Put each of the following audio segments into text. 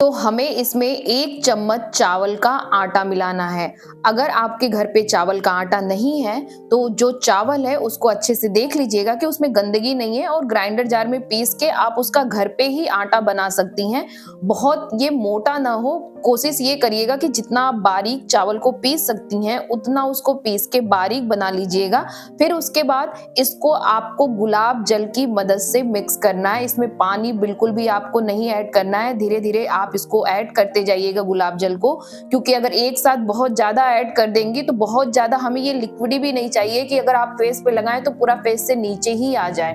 तो हमें इसमें 1 चम्मच चावल का आटा मिलाना है। अगर आपके घर पे चावल का आटा नहीं है, तो जो चावल है उसको अच्छे से देख लीजिएगा कि उसमें गंदगी नहीं है और ग्राइंडर जार में पीस के आप उसका घर पे ही आटा बना सकती हैं। बहुत ये मोटा ना हो, कोशिश ये करिएगा कि जितना आप बारीक चावल को पीस सकती हैं, उतना उसको पीस के बारीक बना लीजिएगा। फिर उसके बाद इसको आपको गुलाब जल की मदद से मिक्स करना है। इसमें पानी बिल्कुल भी आपको नहीं ऐड करना है, धीरे-धीरे आप इसको ऐड करते जाइएगा गुलाब जल को, क्योंकि अगर एक साथ बहुत ज़्यादा ऐड कर देंगी तो बहुत ज़्यादा हमें ये लिक्विडी भी नहीं चाहिए कि अगर आप फेस पे लगाएँ तो पूरा फेस से नीचे ही आ जाए।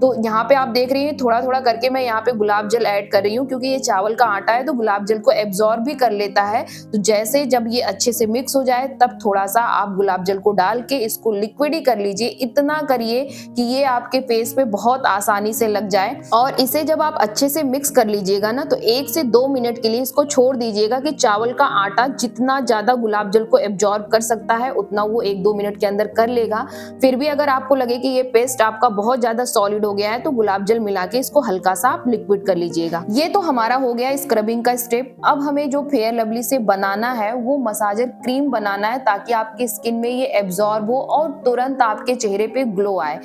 तो यहाँ पे आप देख रही हैं थोड़ा-थोड़ा करके मैं यहाँ पे गुलाब जल ऐड कर रही हूँ, क्योंकि ये चावल का आटा है तो गुलाब जल को एब्ज़ॉर्ब भी कर लेता है। तो जैसे जब ये अच्छे से मिक्स हो जाए तब थोड़ा-सा आप गुलाब जल को डाल के इसको लिक्विडी कर लीजिए। इतना करिए कि ये आपके फेस पे बहुत आसानी से लग जाए और इसे जब आप अच्छे से मिक्स कर लीजिएगा ना, तो 1 से 2 मिनट के लिए इसको छोड़ दीजिएगा कि चावल का आटा जितना ज़्यादा गुलाब जल को एब्ज़ॉर्ब कर सकता है उतना वो 1-2 मिनट के अंदर कर लेगा। फिर भी अगर आपको लगे कि ये पेस्ट आपका बहुत ज़्यादा सॉलिड हो गया है तो गुलाब जल मिला के इसको हल्का-सा आप लिक्विड कर लीजिएगा। ये तो हमारा हो गया स्क्रबिंग का स्टेप। अब हमें जो फेयर लवली से बनाना है वो मसाजर क्रीम बनाना है, ताकि आपकी स्किन में ये एब्ज़ॉर्ब हो और तुरंत आपके चेहरे पे ग्लो आए।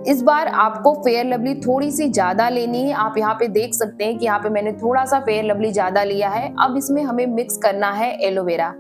इस बार आपको फेयर लवली थोड़ी-सी ज़्यादा लेनी है। आप यहाँ पे देख सकते हैं कि यहाँ पे मैंने थोड़ा-सा फेयर लवली ज़्यादा लिया है। अब इसमें हमें मिक्स करना है एलोवेरा।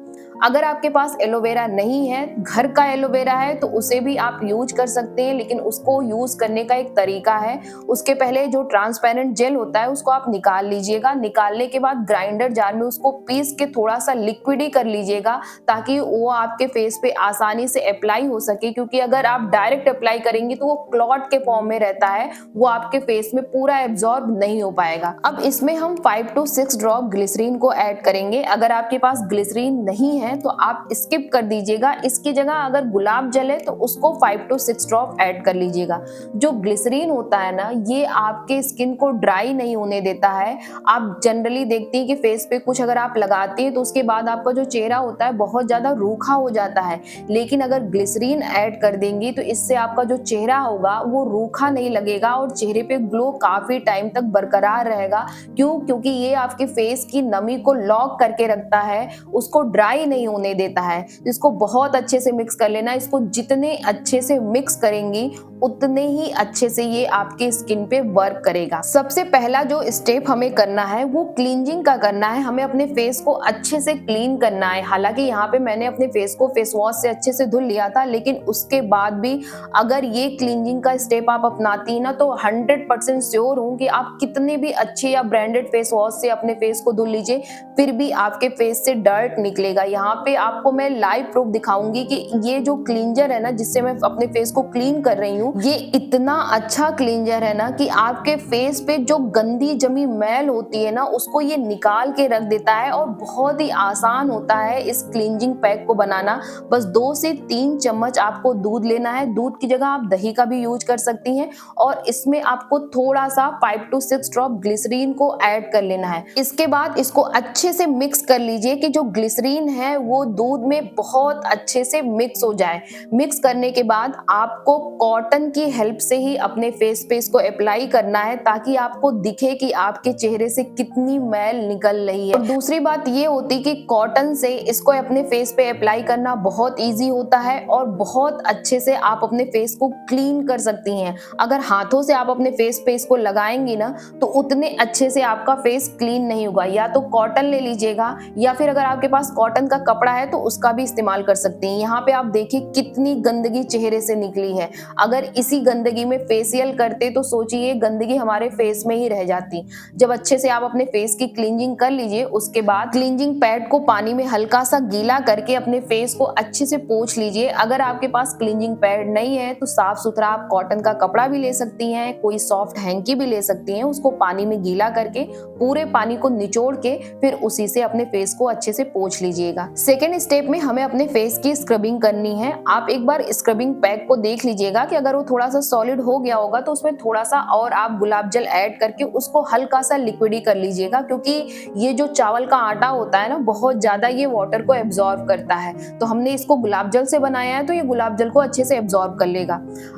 अगर आपके पास एलोवेरा नहीं है, घर का एलोवेरा है, तो उसे भी आप यूज कर सकते हैं, लेकिन उसको यूज करने का एक तरीका है। उसके पहले जो ट्रांसपेरेंट जेल होता है उसको आप निकाल लीजिएगा। निकालने के बाद ग्राइंडर जार में उसको पीस के थोड़ा-सा लिक्विड ही कर लीजिएगा, ताकि वो आपके फेस पे आसानी से अप्लाई हो सके, क्योंकि अगर आप डायरेक्ट अप्लाई करेंगी तो वो क्लॉट के फॉर्म में रहता है, वो आपके फेस में पूरा एब्जॉर्ब नहीं हो पाएगा। अब इसमें हम 5 to 6 ड्रॉप ग्लिसरीन को ऐड करेंगे। अगर आपके पास ग्लिसरीन नहीं है तो आप स्किप कर दीजिएगा। इसकी जगह अगर गुलाब जल है तो उसको 5 to 6 ड्रॉप ऐड कर लीजिएगा। जो ग्लिसरीन होता है ना, ये आपके स्किन को ड्राई नहीं होने देता है। आप जनरली देखती हैं कि फेस पे कुछ अगर आप लगाती हैं तो उसके बाद आपका जो चेहरा होता है बहुत ज्यादा रूखा हो जाता है, लेकिन अगर ग्लिसरीन ऐड कर देंगी तो इससे आपका जो चेहरा होगा वो रूखा नहीं लगेगा और चेहरे पे ग्लो काफी टाइम तक बरकरार रहेगा। क्यों? क्योंकि ये आपके फेस की नमी को लॉक करके रखता है, उसको ड्राई नहीं होने देता है। इसको बहुत अच्छे से मिक्स कर लेना। इसको जितने अच्छे से मिक्स करेंगी उतने ही अच्छे से ये आपके स्किन पे वर्क करेगा। सबसे पहला जो स्टेप हमें करना है वो क्लींजिंग का करना है। हमें अपने फेस को अच्छे से क्लीन करना है। हालांकि यहाँ पे मैंने अपने फेस को फेस वॉश से अच्छे से धुल लिया था, लेकिन उसके बाद भी अगर ये क्लींजिंग का स्टेप आप अपनाती हैं ना, तो 100% श्योर हूँ कि आप कितने भी अच्छे या ब्रांडेड फेस वॉश से अपने फेस को धुल लीजिए, फिर भी आपके फेस से डर्ट निकलेगा। यहाँ पे आपको मैं लाइव प्रूफ दिखाऊंगी कि ये जो क्लींजर है ना, जिससे मैं अपने फेस को क्लीन कर रही हूँ, ये इतना अच्छा क्लींजर है ना कि आपके फेस पे जो गंदी जमी मैल होती है ना, उसको ये निकाल के रख देता है। और बहुत ही आसान होता है इस क्लींजिंग पैक को बनाना। बस 2 से 3 चम्मच आपको दूध लेना है। दूध की जगह आप दही का भी यूज कर सकती हैं और इसमें आपको थोड़ा सा 5 to 6 ड्रॉप ग्लिसरीन को ऐड कर लेना है। इसके बाद इसको अच्छे से मिक्स कर लीजिए कि जो ग्लिसरीन है वो दूध में बहुत अच्छे से मिक्स हो जाए। मिक्स करने के बाद आपको कॉटन की हेल्प से ही अपने फेस पे इसको अप्लाई करना है, ताकि आपको दिखे कि आपके चेहरे से कितनी मैल निकल रही है। और दूसरी बात ये होती कि कॉटन से इसको अपने फेस पे अप्लाई करना बहुत इजी होता है और बहुत अच्छे से आप अपने फेस को क्लीन कर सकती हैं। अगर हाथों से आप अपने फेस पे इसको लगाएंगी ना, तो उतने अच्छे से आपका फेस क्लीन नहीं होगा। या तो कॉटन ले लीजिएगा, या फिर अगर आपके पास कॉटन का कपड़ा है तो उसका भी इस्तेमाल कर सकती हैं। यहाँ पे आप देखिए कितनी गंदगी चेहरे से निकली है। अगर इसी गंदगी में फेशियल करते तो सोचिए गंदगी हमारे फेस में ही रह जाती। जब अच्छे से आप अपने फेस की क्लींजिंग कर लीजिए, उसके बाद क्लींजिंग पैड को पानी में हल्का सा गीला करके अपने फेस को अच्छे से पोंछ लीजिए। अगर आपके पास क्लींजिंग पैड नहीं है तो साफ सुथरा आप कॉटन का कपड़ा भी ले सकती हैं, कोई सॉफ्ट हैंकी भी ले सकती हैं। उसको पानी में गीला करके पूरे पानी को निचोड़ के फिर उसी से अपने फेस को अच्छे से पोंछ लीजिएगा। सेकेंड स्टेप में हमें अपने फेस की स्क्रबिंग करनी है। आप एक बार स्क्रबिंग पैक को देख लीजिएगा कि अगर वो थोड़ा सा सॉलिड हो गया होगा तो उसमें थोड़ा सा और आप गुलाब जल ऐड करके उसको हल्का सा लिक्विडी कर लीजिएगा, क्योंकि ये जो चावल का आटा होता है ना, बहुत ज्यादा ये वाटर को एब्जॉर्ब करता है। तो हमने इसको गुलाब जल से बनाया है तो ये गुलाब जल को अच्छे से एब्जॉर्ब कर लेगा।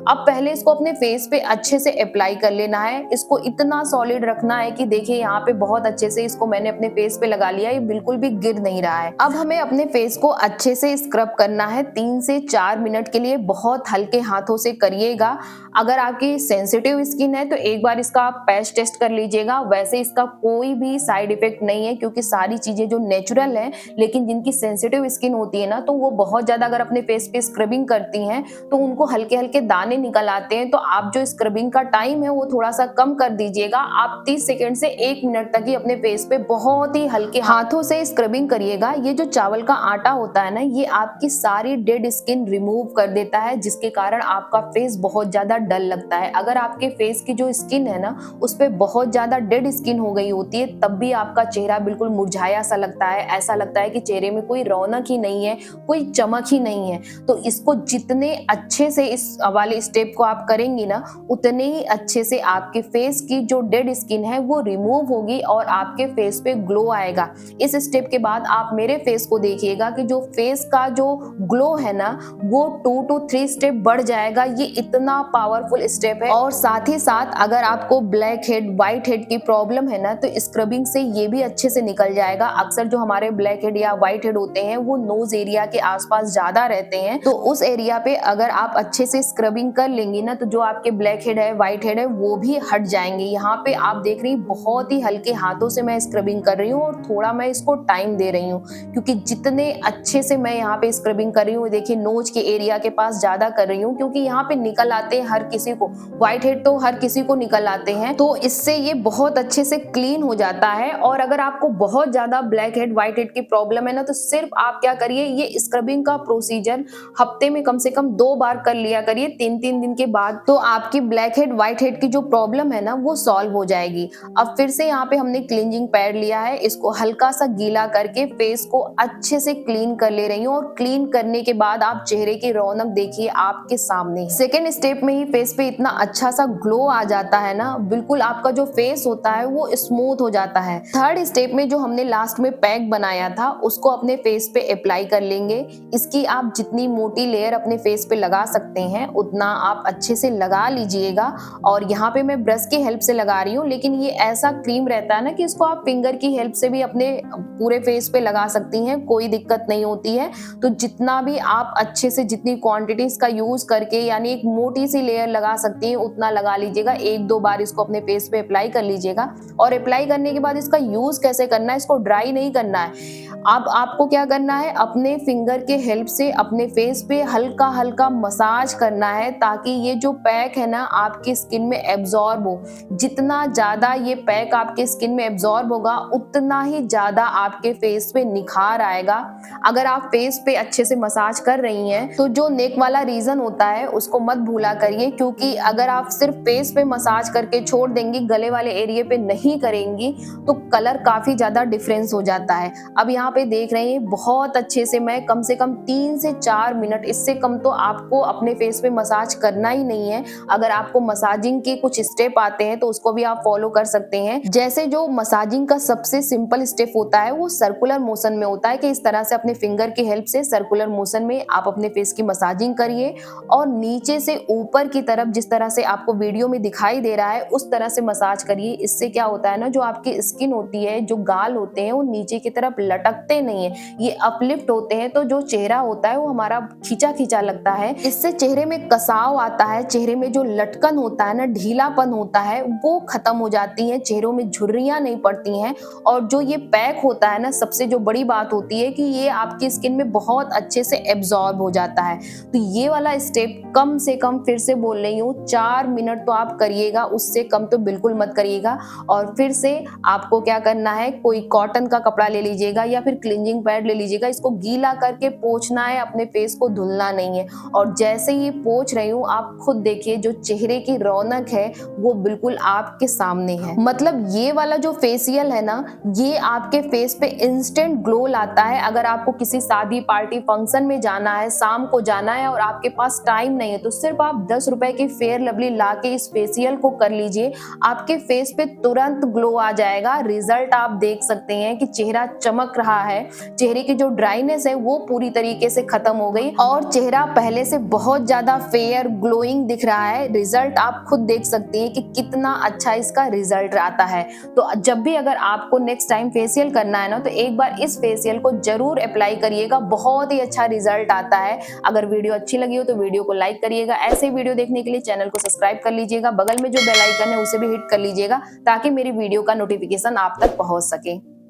अब पहले इसको अपने फेस पे अच्छे से अप्लाई कर लेना है। इसको इतना सॉलिड रखना है कि देखिए यहाँ पे बहुत अच्छे से इसको मैंने अपने फेस पे लगा लिया, ये बिल्कुल भी गिर नहीं रहा है। अब हमें अपने फेस को अच्छे से स्क्रब करना है 3 से 4 मिनट के लिए। बहुत हल्के हाथों से करिएगा। अगर आपकी सेंसिटिव स्किन है तो एक बार इसका आप पैच टेस्ट कर लीजिएगा। वैसे इसका कोई भी साइड इफेक्ट नहीं है, क्योंकि सारी चीजें जो नेचुरल है, लेकिन जिनकी सेंसिटिव स्किन होती है ना, तो वो बहुत ज्यादा अगर अपने फेस पे स्क्रबिंग करती हैं तो उनको हल्के हल्के दाने निकल आते हैं। तो आप जो स्क्रबिंग का टाइम है वो थोड़ा सा कम कर दीजिएगा। आप 30 सेकेंड से 1 मिनट तक ही अपने फेस पे बहुत ही हल्के हाथों से स्क्रबिंग करिएगा। ये जो चावल का आटा होता है ना, ये आपकी सारी डेड स्किन रिमूव कर देता है, जिसके कारण आपका फेस बहुत ज्यादा डल लगता है। अगर आपके फेस की जो स्किन है ना, उस पे बहुत ज्यादा डेड स्किन हो गई होती है, तब भी आपका चेहरा बिल्कुल मुरझाया सा लगता है। ऐसा लगता है कि चेहरे में कोई रौनक ही नहीं है, कोई चमक ही नहीं है। तो इसको जितने अच्छे से इस वाले स्टेप को आप करेंगी ना, उतने ही अच्छे से आपके फेस की जो डेड स्किन है वो रिमूव होगी और आपके फेस पे ग्लो आएगा। इस स्टेप के बाद आप मेरे फेस को देखिएगा कि जो फेस का जो ग्लो है ना, वो 2 to 3 स्टेप बढ़ जाएगा। ये इतना पावरफुल स्टेप है। और साथ ही साथ अगर आपको ब्लैक हेड, व्हाइट हेड की प्रॉब्लम है ना, तो स्क्रबिंग से ये भी अच्छे से निकल जाएगा। अक्सर जो हमारे ब्लैक हेड या व्हाइट हेड होते हैं वो नोज एरिया के आसपास ज्यादा रहते हैं, तो उस एरिया पे अगर आप अच्छे से स्क्रबिंग कर लेंगी ना, तो जो आपके ब्लैक हेड है, व्हाइट हेड है, वो भी हट जाएंगे। यहाँ पे आप देख रही बहुत ही हल्के हाथों से मैं स्क्रबिंग कर रही हूँ और थोड़ा मैं इसको टाइम दे रही हूँ, क्योंकि जितने अच्छे से मैं यहाँ पे स्क्रबिंग कर रही हूँ, देखिए नोज के एरिया के पास ज्यादा कर रही हूँ, क्योंकि यहाँ पे निकल आते हैं हर किसी को। व्हाइट हेड तो हर किसी को निकल आते हैं, तो इससे ये बहुत अच्छे से क्लीन हो जाता है। और अगर आपको बहुत ज्यादा ब्लैक हेड, व्हाइट हेड की प्रॉब्लम है ना, तो सिर्फ आप क्या करिए, ये स्क्रबिंग का प्रोसीजर हफ्ते में कम से कम 2 बार कर लिया करिए, 3-3 दिन के बाद, तो आपकी ब्लैक हेड, व्हाइट हेड की जो प्रॉब्लम है ना, वो सॉल्व हो जाएगी। अब फिर से यहाँ पे हमने क्लींजिंग पैड लिया है, इसको हल्का सा गीला करके फेस को अच्छे से क्लीन कर ले रही हूँ। और क्लीन करने के बाद आप चेहरे की रौनक देखिए आपके सामने। सेकेंड स्टेप में ही फेस पे इतना अच्छा सा ग्लो आ जाता है ना, बिल्कुल आपका जो फेस होता है वो स्मूथ हो जाता है। थर्ड स्टेप में जो हमने लास्ट में पैक बनाया था, उसको अपने फेस पे अप्लाई कर लेंगे। इसकी आप जितनी मोटी लेयर अपने फेस पे लगा सकते हैं उतना आप अच्छे से लगा लीजिएगा। और यहाँ पे मैं ब्रश की हेल्प से लगा रही हूँ, लेकिन ये ऐसा क्रीम रहता है ना कि इसको आप फिंगर की हेल्प से भी अपने पूरे फेस पे लगा सकती हैं, कोई दिक्कत नहीं होती है। तो जितना भी आप अच्छे से, जितनी क्वांटिटीज का यूज करके, यानी एक मोटी सी लेयर लगा सकती हैं, उतना लगा लीजिएगा। 1-2 बार इसको अपने फेस पे अप्लाई कर लीजिएगा। और अप्लाई करने के बाद इसका यूज कैसे करना है, इसको ड्राई नहीं करना है। अब आपको क्या करना है, अपने फिंगर के हेल्प से अपने फेस पे हल्का हल्का मसाज करना है, ताकि ये जो पैक है ना आपकी स्किन में एब्जॉर्ब हो। जितना ज्यादा ये पैक आपके स्किन में एब्जॉर्ब होगा, उतना ही ज्यादा आपके फेस पे निखार आएगा। अगर आप फेस पे अच्छे से मसाज कर रही हैं, तो जो नेक वाला रीजन होता है उसको मत भूला करिए, क्योंकि अगर आप सिर्फ फेस पे मसाज करके छोड़ देंगी, गले वाले एरिया पे नहीं करेंगी, तो कलर काफी ज्यादा डिफरेंस हो जाता है। अब यहाँ पे देख रहे हैं बहुत अच्छे से मैं कम से कम 3 से 4 मिनट, इससे कम तो आपको अपने फेस पे मसाज करना ही नहीं है। अगर आपको मसाजिंग के कुछ स्टेप आते हैं तो उसको भी आप फॉलो कर सकते हैं। जैसे जो मसाजिंग का सबसे सिंपल स्टेप होता है वो सर्कुलर मोशन में होता है, कि इस तरह से अपने फिंगर की हेल्प से सर्कुलर मोशन में आप अपने फेस की मसाजिंग करिए और नीचे से ऊपर की तरफ, जिस तरह से आपको वीडियो में दिखाई दे रहा है, उस तरह से मसाज करिए। इससे क्या होता है ना, जो आपकी स्किन होती है, जो गाल होते हैं, वो नीचे की तरफ लटकते नहीं है, ये अपलिफ्ट होते हैं। तो जो चेहरा होता है वो हमारा खींचा खींचा लगता है। इससे चेहरे में कसाव आता है, चेहरे में जो लटकन होता है ना, ढीलापन होता है, वो खत्म हो जाती है, चेहरों में झुर्रियां नहीं पड़ती हैं। और जो ये पैक होता है ना, सबसे जो बड़ी बात होती है कि ये आपकी स्किन में बहुत अच्छे से एब्जॉर्ब हो जाता है। तो ये वाला स्टेप कम से कम, फिर से बोल रही हूँ, 4 मिनट तो आप करिएगा, उससे कम तो बिल्कुल मत करिएगा। और फिर से आपको क्या करना है, कोई कॉटन का कपड़ा ले लीजिएगा या फिर क्लींजिंग पैड ले लीजिएगा, इसको गीला करके पोंछना है, अपने फेस को धुलना नहीं है। और जैसे ही पोंछ रही हूँ, आप खुद देखिए जो चेहरे की रौनक है वो बिल्कुल आपके सामने है। मतलब ये वाला जो फेशियल है ना, ये आपके फेस पे इंस्टेंट ग्लो लाता आता है। अगर आपको किसी शादी पार्टी फंक्शन में जाना है, शाम को जाना है और आपके पास टाइम नहीं है, तो सिर्फ आप 10 रुपए की फेयर लवली ला के इस फेशियल को कर लीजिए। आपके फेस पे तुरंत ग्लो आ जाएगा। रिजल्ट आप देख सकते हैं कि चेहरा चमक रहा है, चेहरे की जो ड्राइनेस है वो पूरी तरीके से खत्म हो गई और चेहरा पहले से बहुत ज्यादा फेयर ग्लोइंग दिख रहा है। रिजल्ट आप खुद देख सकते हैं कि कितना अच्छा इसका रिजल्ट आता है। तो जब भी अगर आपको नेक्स्ट टाइम फेशियल करना है ना, तो एक बार इस फेशियल को जरूर अप्लाई करिएगा, बहुत ही अच्छा रिजल्ट आता है। अगर वीडियो अच्छी लगी हो तो वीडियो को लाइक करिएगा। ऐसे वीडियो देखने के लिए चैनल को सब्सक्राइब कर लीजिएगा, बगल में जो बेल आइकन है उसे भी हिट कर लीजिएगा ताकि मेरी वीडियो का नोटिफिकेशन आप तक पहुंच सके।